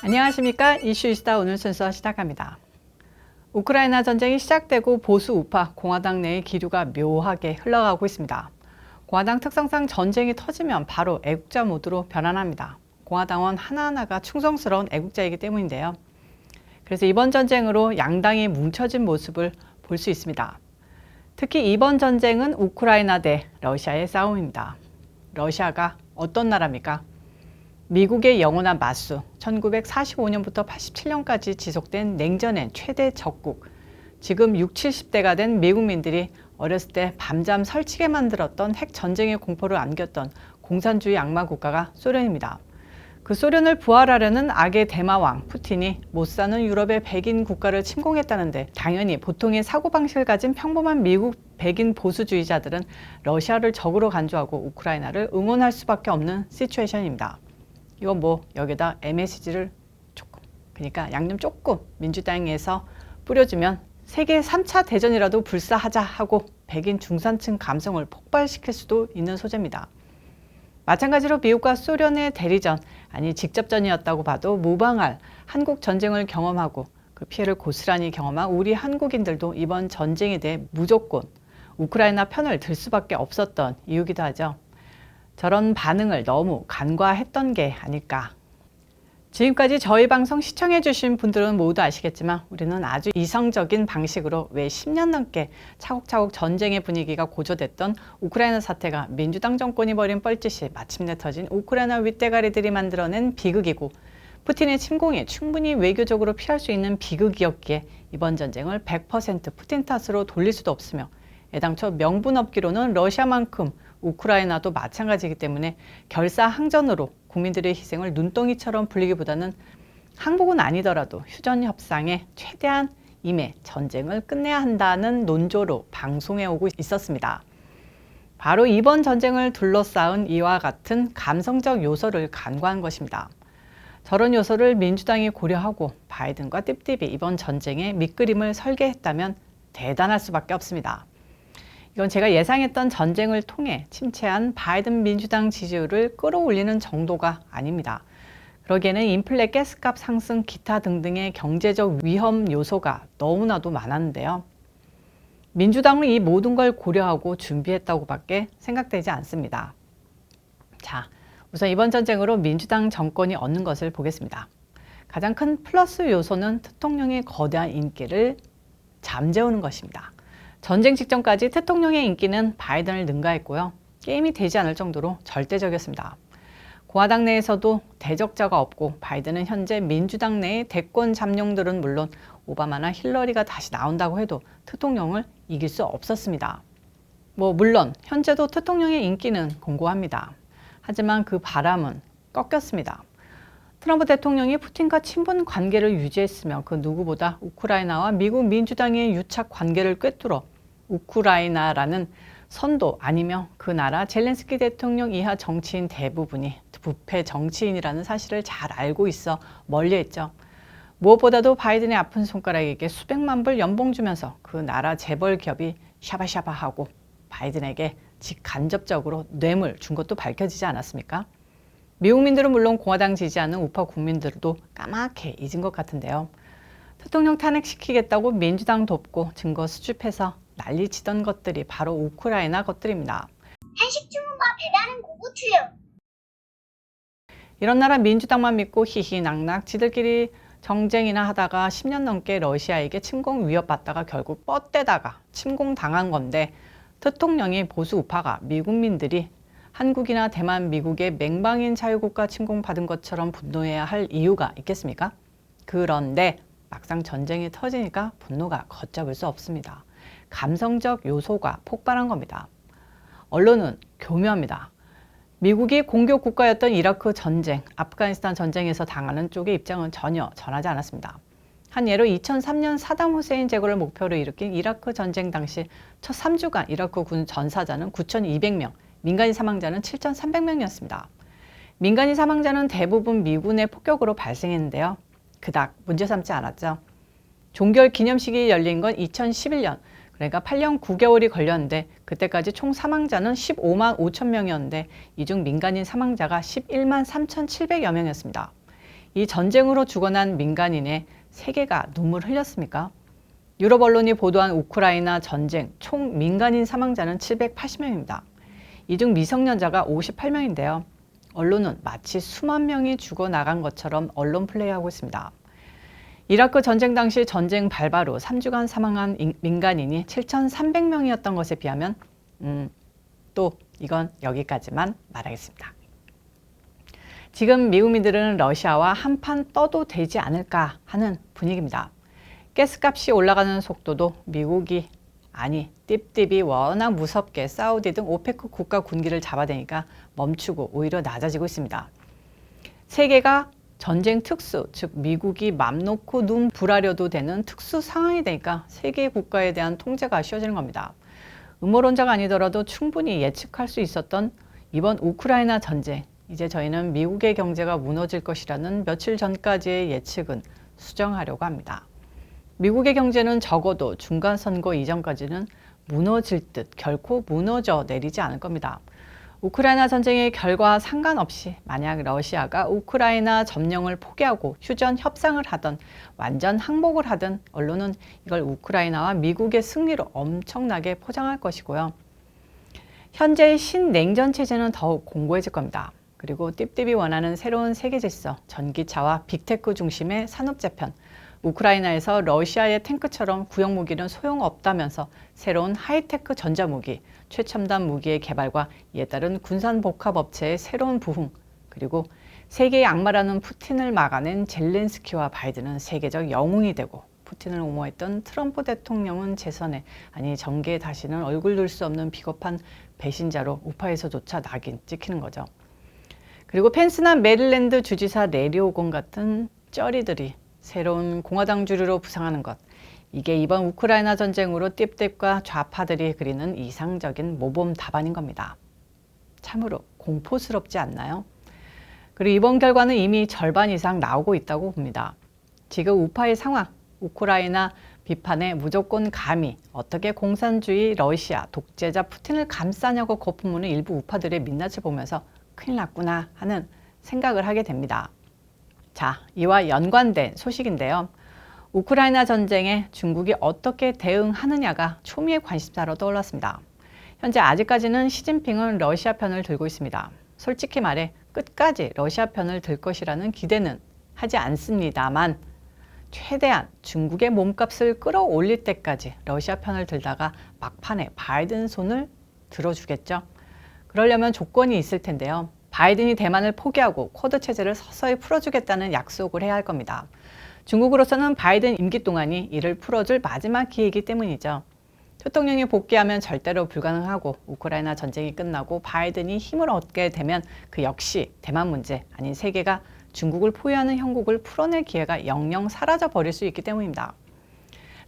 안녕하십니까. 이슈이스타 오늘 순서 시작합니다. 우크라이나 전쟁이 시작되고 보수 우파 공화당 내의 기류가 묘하게 흘러가고 있습니다. 공화당 특성상 전쟁이 터지면 바로 애국자 모드로 변환합니다. 공화당원 하나하나가 충성스러운 애국자이기 때문인데요. 그래서 이번 전쟁으로 양당이 뭉쳐진 모습을 볼 수 있습니다. 특히 이번 전쟁은 우크라이나 대 러시아의 싸움입니다. 러시아가 어떤 나라입니까? 미국의 영원한 맞수, 1945년부터 87년까지 지속된 냉전의 최대 적국, 지금 60, 70대가 된 미국민들이 어렸을 때 밤잠 설치게 만들었던 핵전쟁의 공포를 안겼던 공산주의 악마 국가가 소련입니다. 그 소련을 부활하려는 악의 대마왕 푸틴이 못 사는 유럽의 백인 국가를 침공했다는데 당연히 보통의 사고방식을 가진 평범한 미국 백인 보수주의자들은 러시아를 적으로 간주하고 우크라이나를 응원할 수밖에 없는 시츄에이션입니다. 이건 여기다 MSG를 조금, 그러니까 양념 조금 민주당에서 뿌려주면 세계 3차 대전이라도 불사하자 하고 백인 중산층 감성을 폭발시킬 수도 있는 소재입니다. 마찬가지로 미국과 소련의 대리전, 아니 직접전이었다고 봐도 무방할 한국 전쟁을 경험하고 그 피해를 고스란히 경험한 우리 한국인들도 이번 전쟁에 대해 무조건 우크라이나 편을 들 수밖에 없었던 이유기도 하죠. 저런 반응을 너무 간과했던 게 아닐까. 지금까지 저희 방송 시청해 주신 분들은 모두 아시겠지만 우리는 아주 이성적인 방식으로 왜 10년 넘게 차곡차곡 전쟁의 분위기가 고조됐던 우크라이나 사태가 민주당 정권이 벌인 뻘짓이 마침내 터진 우크라이나 윗대가리들이 만들어낸 비극이고 푸틴의 침공이 충분히 외교적으로 피할 수 있는 비극이었기에 이번 전쟁을 100% 푸틴 탓으로 돌릴 수도 없으며 애당초 명분 없기로는 러시아만큼 우크라이나도 마찬가지이기 때문에 결사항전으로 국민들의 희생을 눈덩이처럼 불리기보다는 항복은 아니더라도 휴전 협상에 최대한 임해 전쟁을 끝내야 한다는 논조로 방송해 오고 있었습니다. 바로 이번 전쟁을 둘러싸은 이와 같은 감성적 요소를 간과한 것입니다. 저런 요소를 민주당이 고려하고 바이든과 띠띠비 이번 전쟁의 밑그림을 설계했다면 대단할 수밖에 없습니다. 이건 제가 예상했던 전쟁을 통해 침체한 바이든 민주당 지지율을 끌어올리는 정도가 아닙니다. 그러기에는 인플레, 가스값 상승, 기타 등등의 경제적 위험 요소가 너무나도 많았는데요. 민주당은 이 모든 걸 고려하고 준비했다고 밖에 생각되지 않습니다. 자, 우선 이번 전쟁으로 민주당 정권이 얻는 것을 보겠습니다. 가장 큰 플러스 요소는 대통령의 거대한 인기를 잠재우는 것입니다. 전쟁 직전까지 대통령의 인기는 바이든을 능가했고요. 게임이 되지 않을 정도로 절대적이었습니다. 공화당 내에서도 대적자가 없고 바이든은 현재 민주당 내의 대권 잠룡들은 물론 오바마나 힐러리가 다시 나온다고 해도 대통령을 이길 수 없었습니다. 물론 현재도 대통령의 인기는 공고합니다. 하지만 그 바람은 꺾였습니다. 트럼프 대통령이 푸틴과 친분 관계를 유지했으며 그 누구보다 우크라이나와 미국 민주당의 유착 관계를 꿰뚫어 우크라이나라는 선도 아니며 그 나라 젤렌스키 대통령 이하 정치인 대부분이 부패 정치인이라는 사실을 잘 알고 있어 멀리했죠. 무엇보다도 바이든의 아픈 손가락에게 수백만 불 연봉 주면서 그 나라 재벌 기업이 샤바샤바하고 바이든에게 직간접적으로 뇌물 준 것도 밝혀지지 않았습니까? 미국민들은 물론 공화당 지지하는 우파 국민들도 까맣게 잊은 것 같은데요. 대통령 탄핵시키겠다고 민주당 돕고 증거 수집해서 난리치던 것들이 바로 우크라이나 것들입니다. 한식 주문과 배달은 고고투요. 이런 나라 민주당만 믿고 희희낙낙 지들끼리 정쟁이나 하다가 10년 넘게 러시아에게 침공 위협받다가 결국 뻗대다가 침공당한 건데 대통령이 보수 우파가 미국민들이 한국이나 대만, 미국의 맹방인 자유국가 침공받은 것처럼 분노해야 할 이유가 있겠습니까? 그런데 막상 전쟁이 터지니까 분노가 걷잡을 수 없습니다. 감성적 요소가 폭발한 겁니다. 언론은 교묘합니다. 미국이 공격 국가였던 이라크 전쟁, 아프가니스탄 전쟁에서 당하는 쪽의 입장은 전혀 전하지 않았습니다. 한 예로 2003년 사담 후세인 제거를 목표로 일으킨 이라크 전쟁 당시 첫 3주간 이라크 군 전사자는 9,200명, 민간인 사망자는 7,300명이었습니다. 민간인 사망자는 대부분 미군의 폭격으로 발생했는데요. 그닥 문제 삼지 않았죠. 종결 기념식이 열린 건 2011년, 그러니까 8년 9개월이 걸렸는데 그때까지 총 사망자는 15만 5천 명이었는데 이 중 민간인 사망자가 11만 3,700여 명이었습니다. 이 전쟁으로 죽어난 민간인의 세계가 눈물 흘렸습니까? 유럽 언론이 보도한 우크라이나 전쟁 총 민간인 사망자는 780명입니다. 이 중 미성년자가 58명인데요. 언론은 마치 수만 명이 죽어나간 것처럼 언론 플레이하고 있습니다. 이라크 전쟁 당시 전쟁 발발 후 3주간 사망한 민간인이 7,300명이었던 것에 비하면 또 이건 여기까지만 말하겠습니다. 지금 미국민들은 러시아와 한판 떠도 되지 않을까 하는 분위기입니다. 가스값이 올라가는 속도도 미국이 띠띠비 워낙 무섭게 사우디 등 오페크 국가 군기를 잡아대니까 멈추고 오히려 낮아지고 있습니다. 세계가 전쟁 특수, 즉 미국이 맘 놓고 눈 불하려도 되는 특수 상황이 되니까 세계 국가에 대한 통제가 쉬워지는 겁니다. 음모론자가 아니더라도 충분히 예측할 수 있었던 이번 우크라이나 전쟁, 이제 저희는 미국의 경제가 무너질 것이라는 며칠 전까지의 예측은 수정하려고 합니다. 미국의 경제는 적어도 중간선거 이전까지는 무너질 듯 결코 무너져 내리지 않을 겁니다. 우크라이나 전쟁의 결과와 상관없이 만약 러시아가 우크라이나 점령을 포기하고 휴전 협상을 하던 완전 항복을 하든 언론은 이걸 우크라이나와 미국의 승리로 엄청나게 포장할 것이고요. 현재의 신냉전 체제는 더욱 공고해질 겁니다. 그리고 띠띠비 원하는 새로운 세계 질서, 전기차와 빅테크 중심의 산업 재편, 우크라이나에서 러시아의 탱크처럼 구형 무기는 소용없다면서 새로운 하이테크 전자무기, 최첨단 무기의 개발과 이에 따른 군산 복합 업체의 새로운 부흥, 그리고 세계의 악마라는 푸틴을 막아낸 젤렌스키와 바이든은 세계적 영웅이 되고 푸틴을 옹호했던 트럼프 대통령은 재선에 정계에 다시는 얼굴 들 수 없는 비겁한 배신자로 우파에서조차 낙인 찍히는 거죠. 그리고 펜스나 메릴랜드 주지사 내리오건 같은 쩌리들이 새로운 공화당 주류로 부상하는 것, 이게 이번 우크라이나 전쟁으로 띠띠과 좌파들이 그리는 이상적인 모범 답안인 겁니다. 참으로 공포스럽지 않나요? 그리고 이번 결과는 이미 절반 이상 나오고 있다고 봅니다. 지금 우파의 상황, 우크라이나 비판에 무조건 감히 어떻게 공산주의 러시아 독재자 푸틴을 감싸냐고 거품무는 일부 우파들의 민낯을 보면서 큰일 났구나 하는 생각을 하게 됩니다. 자, 이와 연관된 소식인데요. 우크라이나 전쟁에 중국이 어떻게 대응하느냐가 초미의 관심사로 떠올랐습니다. 현재 아직까지는 시진핑은 러시아 편을 들고 있습니다. 솔직히 말해 끝까지 러시아 편을 들 것이라는 기대는 하지 않습니다만 최대한 중국의 몸값을 끌어올릴 때까지 러시아 편을 들다가 막판에 바이든 손을 들어주겠죠. 그러려면 조건이 있을 텐데요. 바이든이 대만을 포기하고 쿼드 체제를 서서히 풀어주겠다는 약속을 해야 할 겁니다. 중국으로서는 바이든 임기 동안이 이를 풀어줄 마지막 기회이기 때문이죠. 대통령이 복귀하면 절대로 불가능하고 우크라이나 전쟁이 끝나고 바이든이 힘을 얻게 되면 그 역시 대만 문제, 세계가 중국을 포위하는 형국을 풀어낼 기회가 영영 사라져 버릴 수 있기 때문입니다.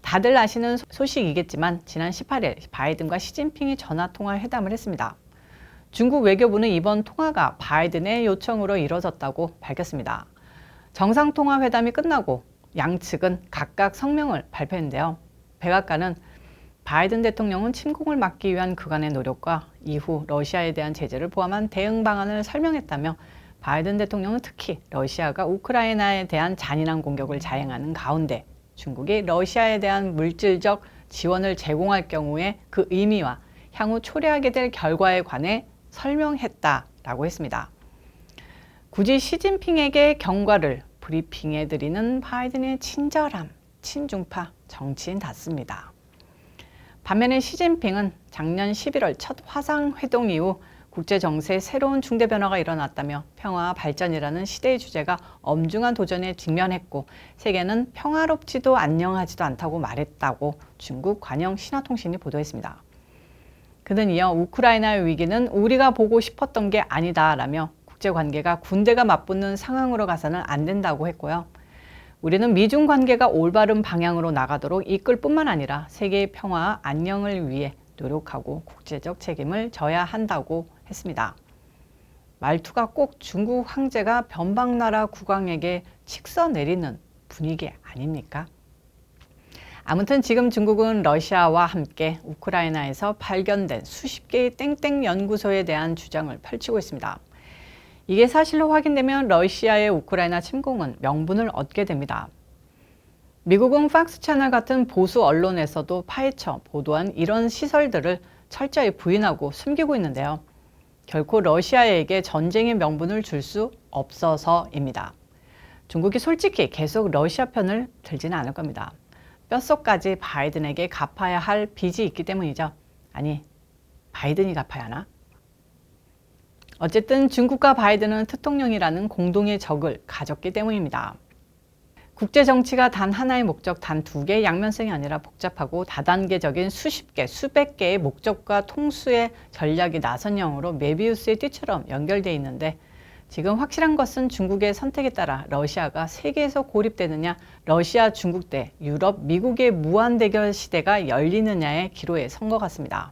다들 아시는 소식이겠지만 지난 18일 바이든과 시진핑이 전화통화 회담을 했습니다. 중국 외교부는 이번 통화가 바이든의 요청으로 이뤄졌다고 밝혔습니다. 정상통화 회담이 끝나고 양측은 각각 성명을 발표했는데요. 백악관은 바이든 대통령은 침공을 막기 위한 그간의 노력과 이후 러시아에 대한 제재를 포함한 대응 방안을 설명했다며 바이든 대통령은 특히 러시아가 우크라이나에 대한 잔인한 공격을 자행하는 가운데 중국이 러시아에 대한 물질적 지원을 제공할 경우에 그 의미와 향후 초래하게 될 결과에 관해 설명했다라고 했습니다. 굳이 시진핑에게 경과를 브리핑해드리는 바이든의 친절함, 친중파 정치인답습니다. 반면에 시진핑은 작년 11월 첫 화상회동 이후 국제정세에 새로운 중대 변화가 일어났다며 평화와 발전이라는 시대의 주제가 엄중한 도전에 직면했고 세계는 평화롭지도 안녕하지도 않다고 말했다고 중국 관영 신화통신이 보도했습니다. 그는 이어 우크라이나의 위기는 우리가 보고 싶었던 게 아니다라며 국제관계가 군대가 맞붙는 상황으로 가서는 안 된다고 했고요. 우리는 미중 관계가 올바른 방향으로 나가도록 이끌 뿐만 아니라 세계의 평화와 안녕을 위해 노력하고 국제적 책임을 져야 한다고 했습니다. 말투가 꼭 중국 황제가 변방나라 국왕에게 칙서 내리는 분위기 아닙니까? 아무튼 지금 중국은 러시아와 함께 우크라이나에서 발견된 수십 개의 땡땡 연구소에 대한 주장을 펼치고 있습니다. 이게 사실로 확인되면 러시아의 우크라이나 침공은 명분을 얻게 됩니다. 미국은 팍스 채널 같은 보수 언론에서도 파헤쳐 보도한 이런 시설들을 철저히 부인하고 숨기고 있는데요. 결코 러시아에게 전쟁의 명분을 줄 수 없어서입니다. 중국이 솔직히 계속 러시아 편을 들지는 않을 겁니다. 뼛속까지 바이든에게 갚아야 할 빚이 있기 때문이죠. 아니, 바이든이 갚아야 하나? 어쨌든 중국과 바이든은 특통령이라는 공동의 적을 가졌기 때문입니다. 국제 정치가 단 하나의 목적, 단 두 개의 양면성이 아니라 복잡하고 다단계적인 수십 개, 수백 개의 목적과 통수의 전략이 나선형으로 메비우스의 띠처럼 연결되어 있는데 지금 확실한 것은 중국의 선택에 따라 러시아가 세계에서 고립되느냐, 러시아, 중국 대 유럽, 미국의 무한 대결 시대가 열리느냐의 기로에 선 것 같습니다.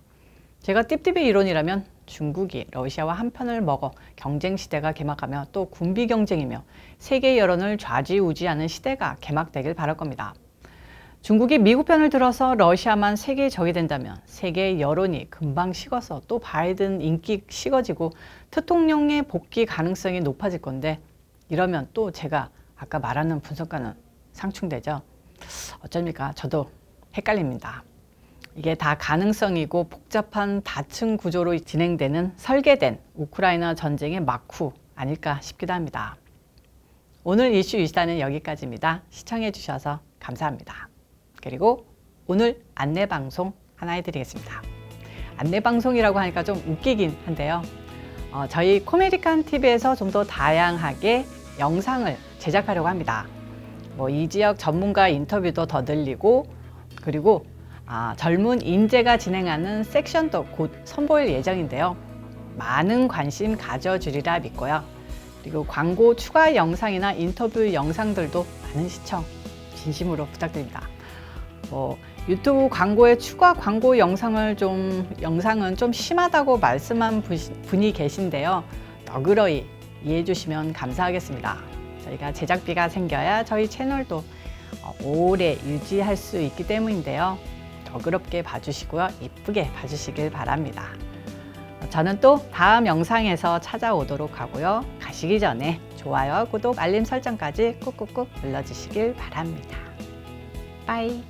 제가 띠띠비 이론이라면 중국이 러시아와 한편을 먹어 경쟁 시대가 개막하며 또 군비 경쟁이며 세계 여론을 좌지우지하는 시대가 개막되길 바랄 겁니다. 중국이 미국 편을 들어서 러시아만 세계의 적이 된다면 세계의 여론이 금방 식어서 또 바이든 인기 식어지고 특통령의 복귀 가능성이 높아질 건데 이러면 또 제가 아까 말하는 분석과는 상충되죠. 어쩝니까? 저도 헷갈립니다. 이게 다 가능성이고 복잡한 다층 구조로 진행되는 설계된 우크라이나 전쟁의 막후 아닐까 싶기도 합니다. 오늘 이슈 이슈다는 여기까지입니다. 시청해 주셔서 감사합니다. 그리고 오늘 안내방송 하나 해드리겠습니다. 안내방송이라고 하니까 좀 웃기긴 한데요. 저희 코메디칸 TV에서 좀 더 다양하게 영상을 제작하려고 합니다. 이 지역 전문가 인터뷰도 더 늘리고 그리고 젊은 인재가 진행하는 섹션도 곧 선보일 예정인데요. 많은 관심 가져주리라 믿고요. 그리고 광고 추가 영상이나 인터뷰 영상들도 많은 시청 진심으로 부탁드립니다. 유튜브 광고에 추가 광고 영상은 좀 심하다고 말씀한 분이 계신데요. 너그러이 이해해 주시면 감사하겠습니다. 저희가 제작비가 생겨야 저희 채널도 오래 유지할 수 있기 때문인데요. 너그럽게 봐주시고요. 이쁘게 봐주시길 바랍니다. 저는 또 다음 영상에서 찾아오도록 하고요. 가시기 전에 좋아요, 구독, 알림 설정까지 꾹꾹꾹 눌러주시길 바랍니다. 빠이.